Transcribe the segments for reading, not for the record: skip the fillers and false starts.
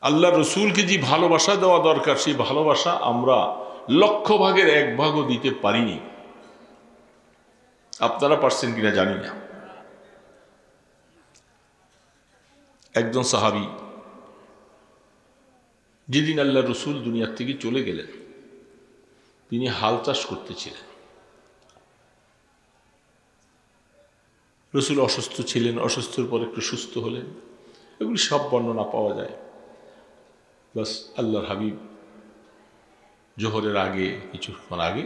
আল্লাহ রসুলকে যে ভালোবাসা দেওয়া দরকার, সেই ভালোবাসা আমরা 1/100 দিতে পারিনি। আপনারা পারছেন কিনা জানি না। একজন সাহাবী যেদিন আল্লাহ রসুল দুনিয়ার থেকে চলে গেলেন, তিনি হাল চাষ করতেছিলেন। রসুল অসুস্থ ছিলেন, অসুস্থর পর একটু সুস্থ হলেন, এগুলি সব বর্ণনা পাওয়া যায়। বাস আল্লাহর হাবিব জোহরের আগে, কিছুক্ষণ আগে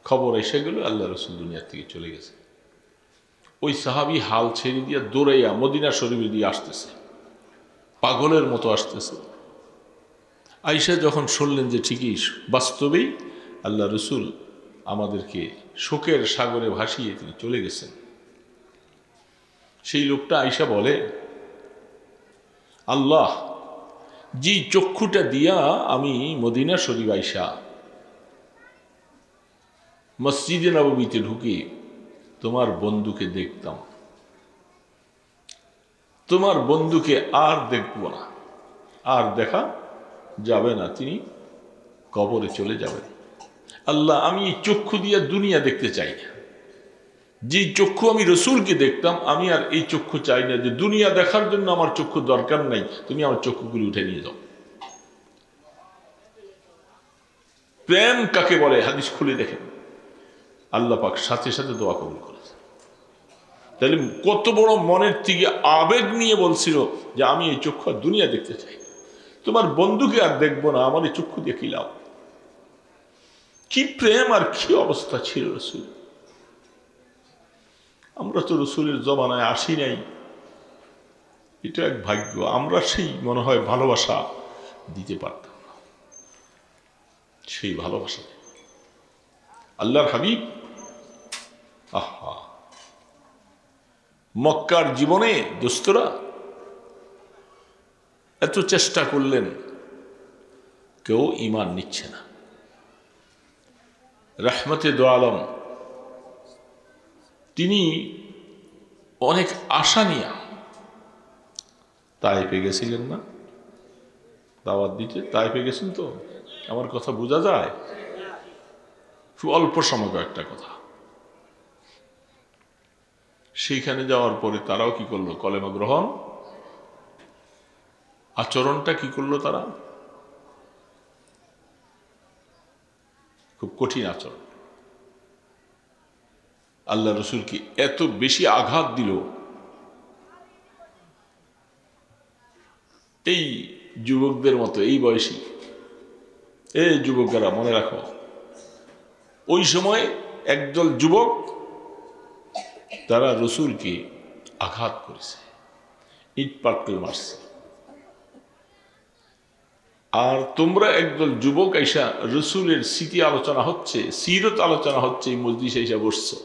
খবর এসে গেল আল্লাহ রসুল দুনিয়ার থেকে চলে গেছে। ওই সাহাবী হাল ছেড়ে দিয়ে দৌড়াইয়া মদিনা শরীফে দিয়ে আসতেছে, পাগলের মতো আসতেছে। আয়েশা যখন শুনলেন যে ঠিকই বাস্তবেই আল্লাহ রসুল আমাদেরকে শোকের সাগরে ভাসিয়ে তিনি চলে গেছেন, সেই লোকটা আয়েশা বলে, আল্লাহ, যে চক্ষুটা দিয়া আমি মদিনা শরীফ আয়েশা মসজিদে নববীতে ঢুকে তোমার বন্ধুকে দেখতাম, তোমার বন্ধুকে আর দেখব না, আর দেখা যাবে না, তিনি কবরে চলে যাবেন। আল্লাহ, আমি এই চক্ষু দিয়া দুনিয়া দেখতে চাই না। যে চক্ষু আমি রসুলকে দেখতাম, আমি আর এই চক্ষু চাই না, যে দুনিয়া দেখার জন্য আমার চক্ষু দরকার নাই, তুমি আমার চক্ষুগুলি উঠে নিয়ে যাও। প্রেম কাকে বলে হাদিস খুলে দেখেন, আল্লাহ পাক সাথে সাথে দোয়া কবুল করেছে। তাহলে কত বড় মনের থেকে আবেগ নিয়ে বলছিল যে আমি এই চক্ষু আর দুনিয়া দেখতে চাই, তোমার বন্ধুকে আর দেখবো না, আমার এই চক্ষু দিয়ে কি লাভ। কি প্রেম আর কি অবস্থা ছিল রসুল। আমরা তো রসুলের জমানায় আসি নাই, এটা এক ভাগ্য। আমরা সেই মনে হয় ভালোবাসা দিতে পারতাম না, সেই ভালোবাসা আল্লাহর হাবিব আহা মক্কার জীবনে দোস্তরা এত চেষ্টা করলেন, কেউ ঈমান নিচ্ছে না। রহমতে দো আলম তিনি অনেক আশা নিয়ে তায়েফে গেছিলেন না দাওয়াত দিতে। তায়েফে গেছেন তো, আমার কথা বোঝা যায়? খুব অল্প সময় একটা কথা। সেইখানে যাওয়ার পরে তারাও কি করলো? কলেমা গ্রহণ। আচরণটা কি করলো তারা? খুব কঠিন আচরণ। আল্লাহ রসুলকে এত বেশি আঘাত দিল। এই যুবকদের মতো, এই বয়সী এই যুবকেরা মনে রাখো, ওই সময় একদল যুবক তারা রসুলকে আঘাত করেছে, ইট পাটকেল মারছে। আর তোমরা একদল যুবক আইসা রসুলের স্মৃতি আলোচনা হচ্ছে, সিরত আলোচনা হচ্ছে, এই মজলিসে এসে বসছো,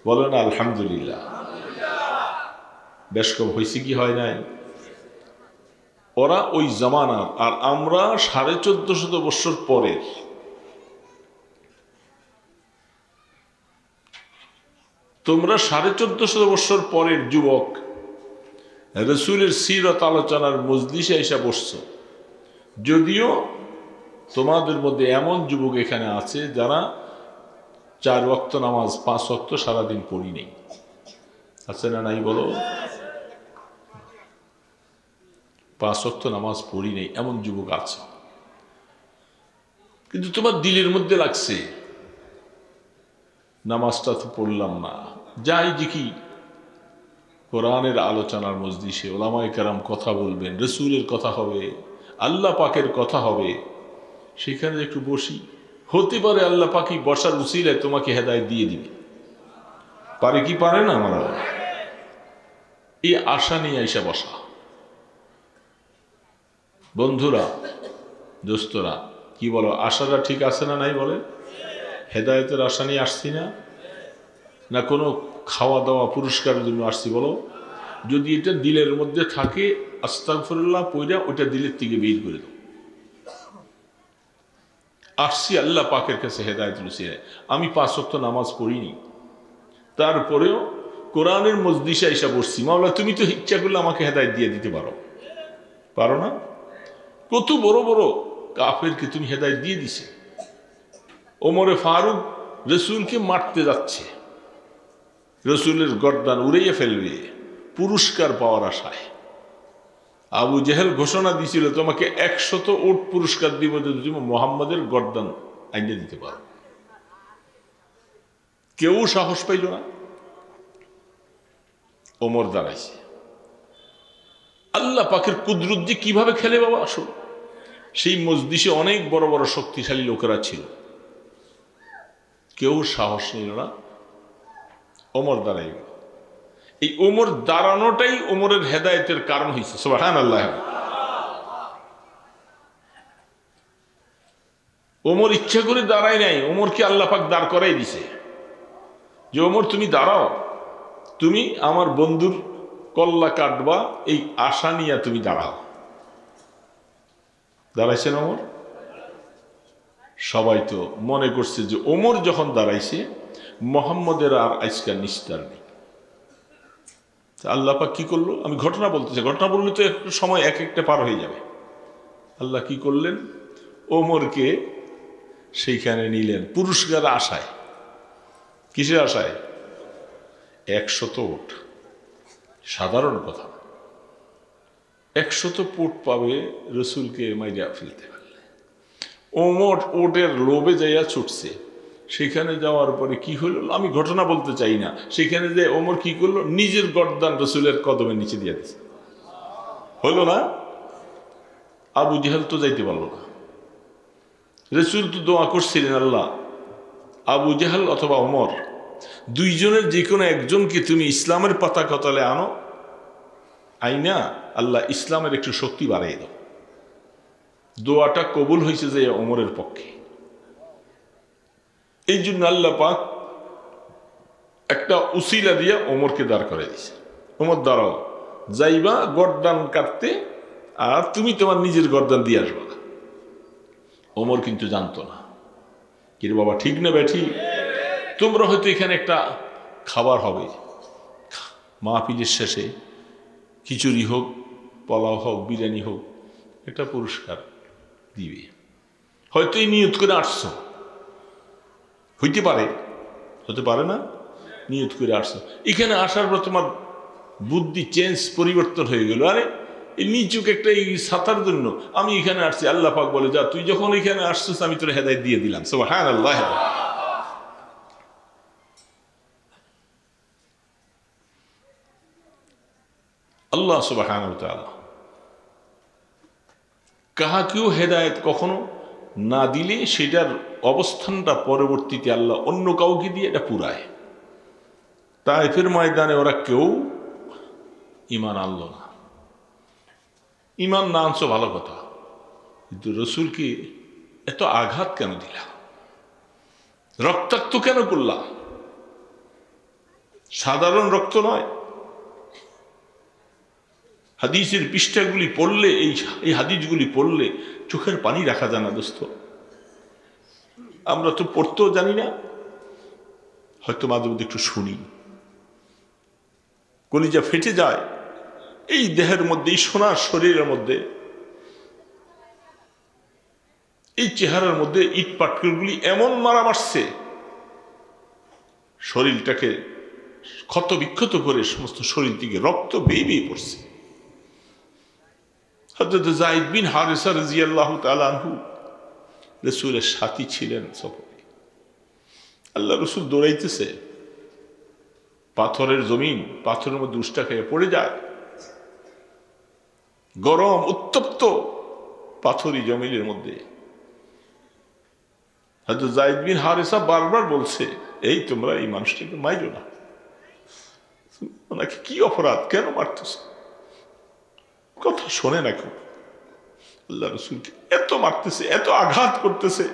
বলো না আলহামদুলিল্লাহ। বেশ কম হয়েছে কি হয় নাই? ওরা ওই জামানার, আর আমরা 1450 বছর পরের। তোমরা 1450 বছর পরের যুবক রসুলের সিরত আলোচনার মজলিসে এসে বসছো। যদিও তোমাদের মধ্যে এমন যুবক এখানে আছে যারা 4 ওয়াক্ত নামাজ 5 ওয়াক্ত সারাদিন পড়ি নেই, আছে না নাই বলো? 5 ওয়াক্ত নামাজ পড়ি নেই এমন যুবক আছে, কিন্তু তোমার দিলের মধ্যে লাগছে নামাজটা তো পড়লাম না। যাই যে কি কোরআনের আলোচনার মজলিসে ওলামায়ে কেরাম কথা বলবেন, রসুলের কথা হবে, আল্লাহ পাকের কথা হবে, সেখানে একটু বসি। হতে পারে আল্লাহ পাকি বসার উসিলায় তোমাকে হেদায়েত দিয়ে দিবে, পারে কি পারে না? আমরা এই আশা নিয়ে আইসা বসা। বন্ধুরা, দোস্তরা, কি বলো, আশাটা ঠিক আছে না নাই? বলে হেদায়েতের আশা নিয়ে আসছি না, না কোনো খাওয়া দাওয়া পুরস্কারের জন্য আসছি? বলো, যদি এটা দিলের মধ্যে থাকে, আস্তাগফিরুল্লাহ পয়রা ওইটা দিলের থেকে বের করে দাও। আসছি আল্লাহ পাকের কাছে হেদায়েত রুসিলায়। আমি 5 ওয়াক্ত নামাজ পড়িনি, তারপরেও কোরআনের মজলিসে এসে বসছি। মাওলা, তুমি তো ইচ্ছা করলে আমাকে হেদায়েত দিয়ে দিতে পারো, পারো না? কত বড় বড় কাফেরকে তুমি হেদায়েত দিয়ে দিছে। ওমরে ফারুক রসুলকে মারতে যাচ্ছে, রসুলের গর্দান উড়িয়ে ফেলবে পুরস্কার পাওয়ার আশায়। আবু জেহেল ঘোষণা দিয়েছিল, তোমাকে 100 উট পুরস্কার দিব যদি তুমি মোহাম্মদের গর্দান আইনে দিতে পারো। কেউ সাহস পাইল না। ওমর দাঁড়াইছে। আল্লাহ পাকের কুদরত যে কিভাবে খেলে বাবা, আসো। সেই মজলিসে অনেক বড় বড় শক্তিশালী লোকেরা ছিল, কেউ সাহস নিল না। ওমর দাঁড়াই গেল। এই ওমর দাঁড়ানোটাই ওমরের হেদায়েতের কারণ হয়েছে। সুবহানাল্লাহ। ওমর ইচ্ছা করে দাঁড়ায় নাই, ওমরকে আল্লাহ পাক দাঁড় করাই দিছে যে ওমর তুমি দাঁড়াও, তুমি আমার বন্ধুর কল্লা কাটবা এই আশা নিয়ে তুমি দাঁড়াও। দাঁড়াইছেন ওমর। সবাই তো মনে করছে যে ওমর যখন দাঁড়াইছে মোহাম্মদের আর আজকে নিস্তার নেই। আল্লাহ পাক কি করলো, আমি ঘটনা বলতেছি, ঘটনা বললে তো একটু সময় এক একটা পার হয়ে যাবে। আল্লাহ কি করলেন, ওমরকে সেইখানে নিলেন পুরস্কার আশায়। কিসের আশায়? 100 উট। সাধারণ কথা, 100 উট পাবে রসুলকে মাইরা ফেলতে পারলে। ওমর ওটের লোভে যাইয়া ছুটছে। সেখানে যাওয়ার পরে কি হলো আমি ঘটনা বলতে চাই না। সেখানে যে ওমর কি করলো, নিজের গর্দান রসুলের কদমের নিচে দিয়ে দিচ্ছে। হলো না? আবু জেহেল তো যাইতে পারলো না। রসুল তো দোয়া করছিলেন, আল্লাহ আবু জেহেল অথবা ওমর দুইজনের যে কোনো একজনকে তুমি ইসলামের পতাকা তলে আনো, আইনা আল্লাহ ইসলামের একটু শক্তি বাড়িয়ে দাও। দোয়াটা কবুল হয়েছে যে ওমরের পক্ষে। এই জন্য আল্লাহ পাক একটা উসিলা দিয়ে ওমরকে দাঁড় করে দিয়েছে। ওমর দাঁড়াও, যাইবা গর্দান কাটতে, আর তুমি তোমার নিজের গর্দান দিয়ে আসবা। ওমর কিন্তু জানতো না। কি রে বাবা, ঠিক না ব্যাঠি? তোমরা হয়তো এখানে একটা খাবার হবে, মাহফিলের শেষে খিচুড়ি হোক, পোলাও হোক, বিরিয়ানি হোক, একটা পুরস্কার দিবে। হয়তো এই নিয়ত করে আসছো, হইতে পারে, হতে পারে না, নিয়ত করে আসছো। এখানে আসার পর তোমার বুদ্ধি চেঞ্জ, পরিবর্তন হয়ে গেল। আরে এই নিচুক একটা এই ছাতার জন্য আমি এখানে আসছি। আল্লাহ পাক বলে, যা তুই যখন এখানে আসছিস আমি তোর হেদায়েত দিয়ে দিলাম। সুবহানাল্লাহ। আল্লাহ সুবহানাহু ওয়া তাআলা কাহাকেও হেদায়েত কখনো না দিলে সেটার অবস্থানটা পরবর্তীতে আল্লাহ অন্য কাউকে দিয়ে এটা পুরায়। তায়েফের ময়দানে ওরা কেউ ঈমান আনলো না। ঈমান না আনছো ভালো কথা, কিন্তু রসুলকে এত আঘাত কেন দিলা? রক্তাক্ত কেন করলা? সাধারণ রক্ত নয়। হাদিসের পৃষ্ঠাগুলি পড়লে, এই হাদিসগুলি পড়লে চোখের পানি রাখা যায় না দোস্ত। আমরা তো পড়তেও জানি না, হয়তো মাঝে মধ্যে একটু শুনি, কলিজা ফেটে যায়। এই দেহের মধ্যে, এই সোনার শরীরের মধ্যে, এই চেহারার মধ্যে ইট পাটকেলগুলি এমন মারা মারছে, শরীরটাকে ক্ষত বিক্ষত করে সমস্ত শরীর থেকে রক্ত বেয়ে বেয়ে পড়ছে। হযরত যায়েদ বিন হারেসা রাদিয়াল্লাহু তাআলা আনহু রাসূলের সাথী ছিলেন সফরে। আল্লাহ রসুল দৌড়াইতেছে, পাথরের জমিন, পাথরের মধ্যে উষ্টা খেয়ে পড়ে যায়। গরম উত্তপ্ত পাথরি জমিনের মধ্যে হযরত যায়েদ বিন হারেসা বারবার বলছে, এই তোমরা এই মানুষটাকে মাইরো না, ওনাকে কি অপরাধ, কেন মারতেছ? কথা শোনে না কেউ। আল্লাহ রসুলকে এত মারতেছে, এত আঘাত করতেছে,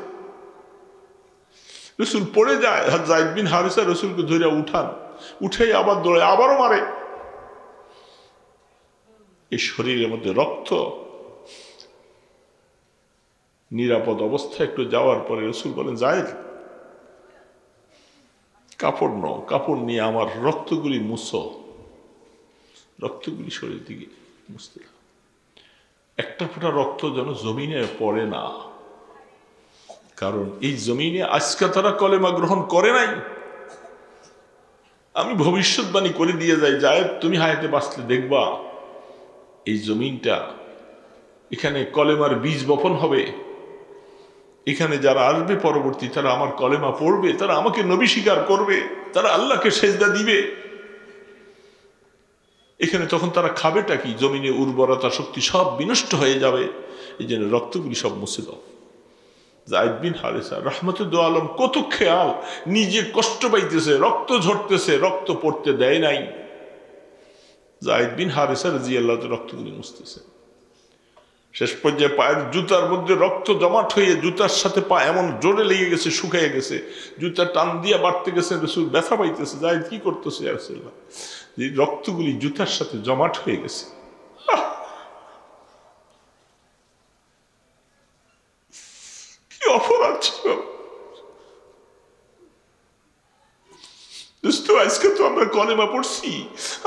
রসুল পড়ে যায়। যায়েদ বিন হারেসা রসুলকে ধরে উঠান, উঠে আবার দৌড়ে, আবারও মারে। এই শরীরের মধ্যে রক্ত। নিরাপদ অবস্থায় একটু যাওয়ার পরে রসুল বলেন, যায়েদ কাপড় নাও, কাপড় নিয়ে আমার রক্তগুলি মুছো, রক্তগুলি শরীর দিকে মুছতে। একটা ফোঁটা রক্ত যেন জমিনে পড়ে না, কারণ এই জমিনে আজকে তারা কলেমা গ্রহণ করে নাই। আমি ভবিষ্যৎবাণী করে দিয়ে যাই, জায়েদ তুমি হায়াতে বাঁচলে দেখবা এই জমিনটা, এখানে কলেমার বীজ বপন হবে। এখানে যারা আসবে পরবর্তী, তারা আমার কলেমা পড়বে, তারা আমাকে নবী স্বীকার করবে, তারা আল্লাহকে সেজদা দিবে। এখানে তখন তারা খাবেটা কি? জমিনে উর্বরতা শক্তি সব বিনষ্ট হয়ে যাবে। এই জন্য রক্তগুলি সব মুছে দাও। যায়েদ বিন হারেসা রহমতুল্লাহ আলম কত খেয়াল, নিজে কষ্ট পাইতেছে, রক্ত ঝরতেছে, রক্ত পড়তে দেয় নাই। যায়েদ বিন হারেসা রাদিয়াল্লাহু আনহু রক্তগুলি মুছতেছে। শেষ পর্যায়ে পায়ের জুতার মধ্যে রক্ত জমাট হয়ে জুতার সাথে পা এমন জোরে লেগে গেছে, শুকিয়ে গেছে, জুতা টান দিয়ে বাড়তে গেছে, রসুল ব্যথা পাইতেছে। যায়েদ কি করতেছে? ইয়া রাসূলুল্লাহ, যে রক্তগুলি জুতার সাথে জমাট হয়ে গেছে। কি অপরাধ ছিল! দোস্ত, আজকে তো আমরা কলেমা পড়ছি,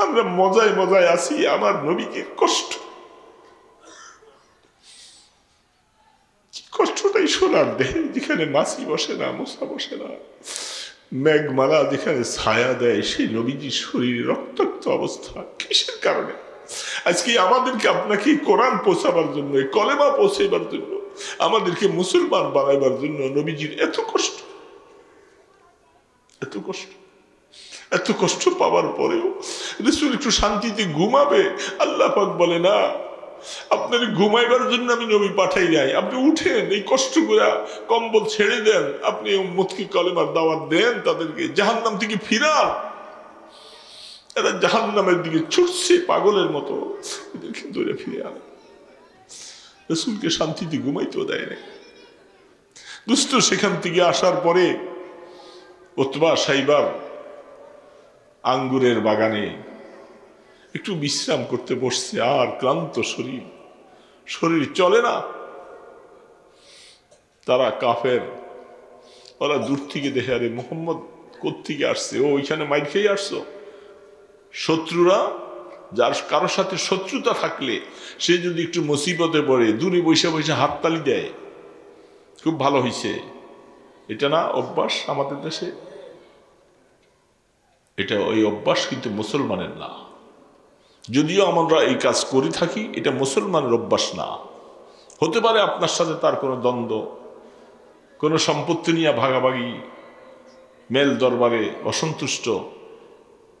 আমরা মজায় মজায় আছি, আমার নবীকে কষ্ট, কষ্টটাই শোনার দেহে, যেখানে মাছি বসে না, মশা বসে না, মেঘমালা যেখানে ছায়া দেয়, সেই নবীজির শরীরে রক্তাক্ত অবস্থা কিসের কারণে? আজকে আমাদেরকে আপনাকে কোরআন পৌঁছাবার জন্য, কলেমা পৌঁছাইবার জন্য, আমাদেরকে মুসলমান বানাইবার জন্য নবীজির এত কষ্ট, এত কষ্ট, এত কষ্ট পাওয়ার পরেও রাসূল একটু শান্তিতে ঘুমাবে। আল্লাহ পাক বলে না, আপনার ঘুমাইবার জন্য আমি নবী পাঠাই নাই, আপনি উঠেন, এই কষ্ট করে কম্বল ছেড়ে দেন, আপনি উম্মতকে কলেমার দাওয়াত দেন, তাদেরকে জাহান্নাম থেকে ফিরান। এরা জাহান্নামের দিকে ছুটছে পাগলের মতো, এদেরকে দূরে ফিরে আনে। রাসূলকে শান্তিতে ঘুমাইতেও দেয় নাই। দুষ্ট সেখান থেকে আসার পরে উতবা সাইবার আঙ্গুরের বাগানে একটু বিশ্রাম করতে বসছে, আর ক্লান্ত শরীর, শরীর চলে না। তারা কাফের, ওরা দূর থেকে দেখে, আরে মুহাম্মদ কোত্থেকে আসছে, ও ওইখানে মাইর খেয়ে আসছো। শত্রুরা, যার কারোর সাথে শত্রুতা থাকলে সে যদি একটু মুসিবতে পড়ে, দূরে বসে বসে হাততালি দেয়, খুব ভালো হয়েছে। এটা না অভ্যাস আমাদের দেশে, এটা ওই অভ্যাস কিন্তু মুসলমানের না। যদিও আমরা এই কাজ করে থাকি, এটা মুসলমানের অভ্যাস না। হতে পারে আপনার সাথে তার কোনো দ্বন্দ্ব, কোনো সম্পত্তি নিয়ে ভাগাভাগি, মেল দরবারে অসন্তুষ্ট,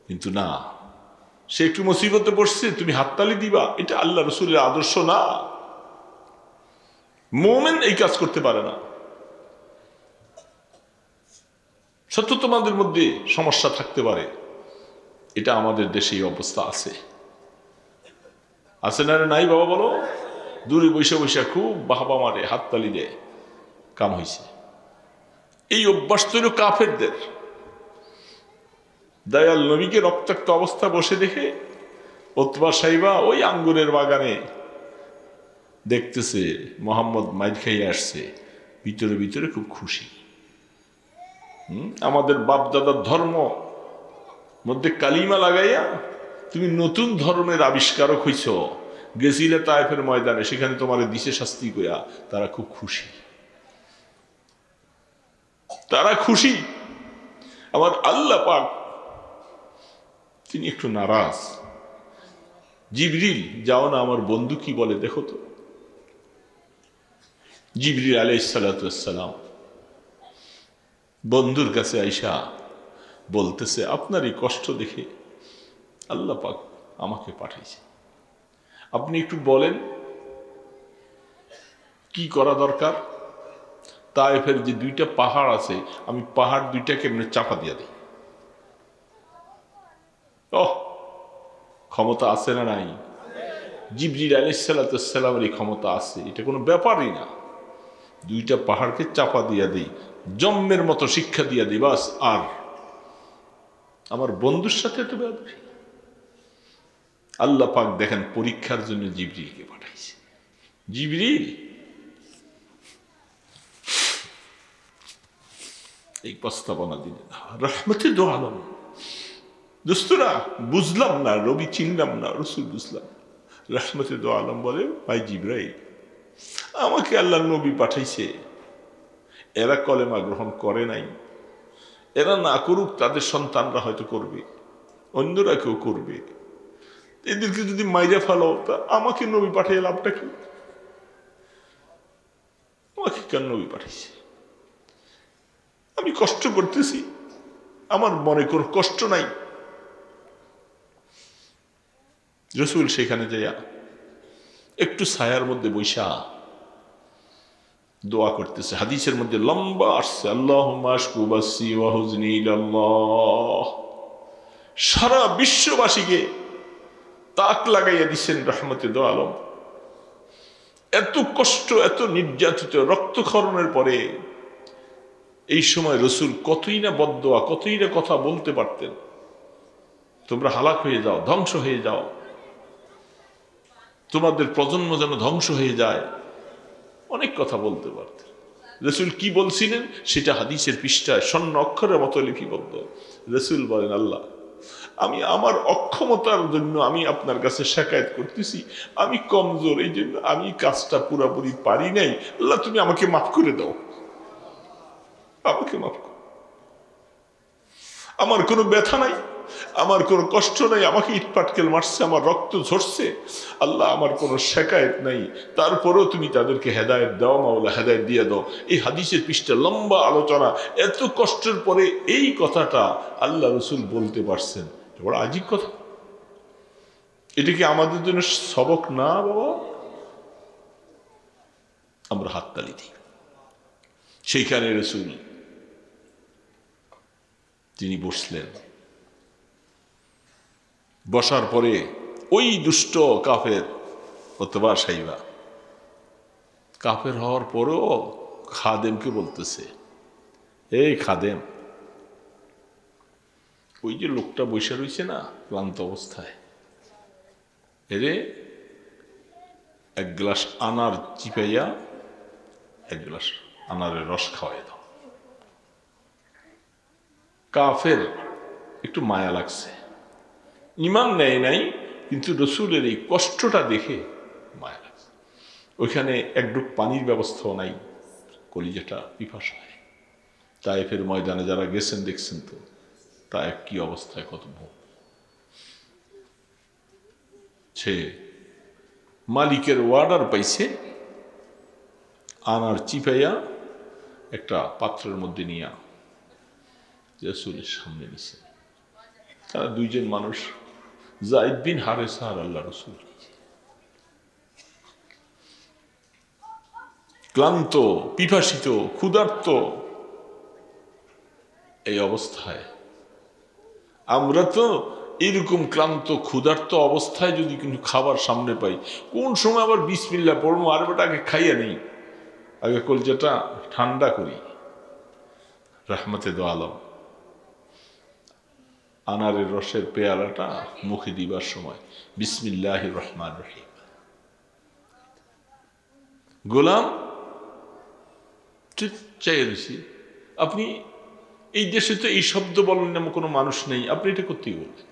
কিন্তু না, সে একটু মুসিবতে পড়ছে, তুমি হাততালি দিবা, এটা আল্লাহ রসুলের আদর্শ না। মোমেন এই কাজ করতে পারে না। সত্য তোমাদের মধ্যে সমস্যা থাকতে পারে, এটা আমাদের দেশে এই অবস্থা আছে, আছে না রে? নাই বাবা বলো? দূরে বসে বসে খুব বাহবা মারে, হাততালি দেয়, কাম হয়েছে। এই অভ্যাস তৈরি কাফেরদের। দয়াল নবীকে রক্তাক্ত অবস্থা বসে দেখে উতবা সাইবা ওই আঙ্গুরের বাগানে দেখতেছে মোহাম্মদ মাইর খাইয়ে আসছে, ভিতরে ভিতরে খুব খুশি। আমাদের বাপ দাদার ধর্ম মধ্যে কালিমা লাগাইয়া তুমি নতুন ধর্মের আবিষ্কারক হইছ, গেছিলে তায়েফের ময়দানে, সেখানে তোমার দিশে শাস্তি কইয়া তারা খুব খুশি, তারা খুশি। আমার আল্লাহ পাক তিনি একটু নারাজ। জিবরিল, যাও না, আমার বন্ধু কি বলে দেখো তো। জিবরিল আলাইহিস সালাতু ওয়াস সালাম বন্ধুর কাছে আইসা বলতেছে, আপনার এই কষ্ট দেখে আল্লাহ পাক আমাকে পাঠাইছে, আপনি একটু বলেন কি করা দরকার। তায়েফের যে দুইটা পাহাড় আছে, আমি পাহাড় দুইটাকে এমনি চাপা দিয়া দিই। ক্ষমতা আছে না নাই? জিবরিল আলাইহিস সালাতু ওয়াস সালামের এই ক্ষমতা আছে, এটা কোনো ব্যাপারই না। দুইটা পাহাড়কে চাপা দিয়া দিই, জম্মের মতো শিক্ষা দিয়া দিই, বাস। আর আমার বন্ধুর সাথে তো ব্যাপারই। আল্লাহ পাক দেখেন পরীক্ষার জন্য জিবরিলকে পাঠাইছে। জিবরিল এই প্রস্তাবনা দিলেন, রহমতে দো আলম। দোস্তরা, বুঝলাম না, রবি চিনলাম না, রসুল বুঝলাম, রাহমাতে দো আলম বলে, ভাই জিবরাইল, আমাকে আল্লাহ নবী পাঠাইছে, এরা কলেমা গ্রহণ করে নাই, এরা না করুক তাদের সন্তানরা হয়তো করবে, অন্যরা কেউ করবে, এদেরকে যদি মাইরা ফেলো তা আমাকে নবী পাঠিয়ে লাভটা কি? আমাকে কেন নবী পাঠিয়েছে? আমি কষ্ট করতেছি, আমার মনে কোনো কষ্ট নাই। রসুল সেখানে যাইয়া একটু ছায়ার মধ্যে বৈশা দোয়া করতেছে। হাদিসের মধ্যে লম্বা আসছে, আল্লাহুম্মা আশকু বাসি ওয়া হুজনি ইলাল্লাহ। সারা বিশ্ববাসীকে তাক লাগাইয়া দিচ্ছেন রহমতে দো আলম। এত কষ্ট, এত নির্যাতিত, রক্তক্ষরণের পরে এই সময় রসুল কতই না বদদোয়া, কতই না কথা বলতে পারতেন, তোমরা হালাক হয়ে যাও, ধ্বংস হয়ে যাও, তোমাদের প্রজন্ম যেন ধ্বংস হয়ে যায়, অনেক কথা বলতে পারতেন। রসুল কি বলছিলেন সেটা হাদিসের পৃষ্ঠায় স্বর্ণ অক্ষরের মতো লিপিবদ্ধ। রসুল বলেন, আল্লাহ, আমি আমার অক্ষমতার জন্য আমি আপনার কাছে শিকায়ত করতেছি, আমি কমজোর, এই জন্য আমি কাজটা পুরোপুরি পারি নাই, আল্লাহ তুমি আমাকে মাফ করে দাও, আমাকে মাফ করো। আমার কোনো ব্যথা নাই, আমার কোনো কষ্ট নাই, আমাকে ইটপাটকেল মারছে, আমার রক্ত ঝরছে, আল্লাহ আমার কোনো শিকায়ত নাই, তারপরেও তুমি তাদেরকে হেদায়েত দাও মাওলা, হেদায়েত দিয়ে দাও। এই হাদিসের পৃষ্ঠে লম্বা আলোচনা। এত কষ্টের পরে এই কথাটা আল্লাহ রসুল বলতে পারছেন, বড় আজীব কথা। এটা কি আমাদের জন্য সবক না বাবা? আমরা হাততালি দিই। সেইখানে রসুল তিনি বসলেন, বসার পরে ওই দুষ্ট কাফের অথবা সাইবা, কাফের হওয়ার পরেও খাদেমকে বলতেছে, এই খাদেম, ওই যে লোকটা বসে রয়েছে না ক্লান্ত অবস্থায়, এরে এক গ্লাস আনার চিপাইয়া এক গ্লাস আনারের রস খাওয়াই দাও। কাফের একটু মায়া লাগছে, ইমান নেয় নাই, কিন্তু রসুলের এই কষ্টটা দেখে মায়া লাগছে। ওইখানে একডুক পানির ব্যবস্থাও নাই, কলিজাটা পিপাসায়। তায়েফের ময়দানে যারা গেছেন দেখছেন তো তায়েফ কি অবস্থায়, কত ভোগ। সে মালিকের অর্ডার পাইছে, আনার চিপাইয়া একটা পাত্রের মধ্যে নিয়ে রাসূলের সামনে নিছে। তারা দুইজন মানুষ, যায়েদ বিন হারেসা আর আল্লাহ রসুল। ক্লান্ত, পিপাসিত, ক্ষুধার্ত এই অবস্থায়। আমরা তো এরকম ক্লান্ত ক্ষুধার্ত অবস্থায় যদি কিন্তু খাবার সামনে পাই, কোন সময় আবার বিসমিল্লাহ পড়বো, আর বেটা আগে খাইয়া নেই, আগে কলজাটা ঠান্ডা করি। রহমতে দো আলম আনারের রসের পেয়ালাটা মুখে দিবার সময় বিসমিল্লাহির রহমান রহিম। গোলাম চাই রয়েছি, আপনি এই দেশে তো এই শব্দ বলেন না, কোনো মানুষ নেই, আপনি এটা করতে বলছেন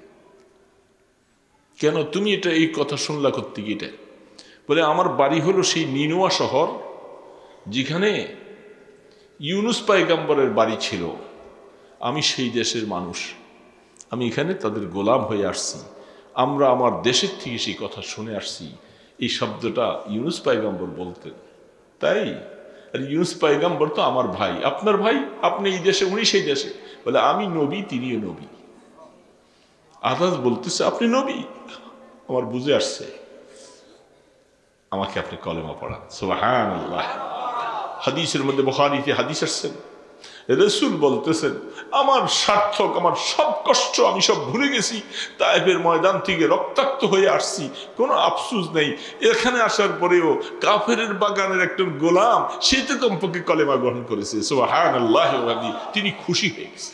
কেন? তুমি এটা এই কথা শুনলা করতে গিয়ে? এটা বলে, আমার বাড়ি হলো সেই নিনোয়া শহর যেখানে ইউনুস পয়গম্বরের বাড়ি ছিল, আমি সেই দেশের মানুষ, আমি এখানে তাদের গোলাম হয়ে আসছি, আমরা আমার দেশের থেকে সেই কথা শুনে আসছি। এই শব্দটা ইউনুস পয়গম্বর বলতেন, তাই। আর ইউনুস পয়গম্বর তো আমার ভাই, আপনার ভাই, আপনি এই দেশে, উনি সেই দেশে। বলে, আমি নবী, তিনিও নবী। আদাজ বলতেছে, আপনি নবী, আমার বুঝে আসছে, আমাকে আপনি কলেমা পড়ান। সুবহানাল্লাহ। হাদিসের মধ্যে, বুখারীতে হাদিস আসছেন, রাসূল বলতেছেন, আমার সার্থক, আমার সব কষ্ট আমি সব ভুলে গেছি, তায়েফের ময়দান থেকে রক্তাক্ত হয়ে আসছি, কোনো আফসোস নেই। এখানে আসার পরেও কাফেরের বাগানের একজন গোলাম, সে তো কমপক্ষে কলেমা গ্রহণ করেছে। সুবহানাল্লাহ। তিনি খুশি হয়ে গেছে।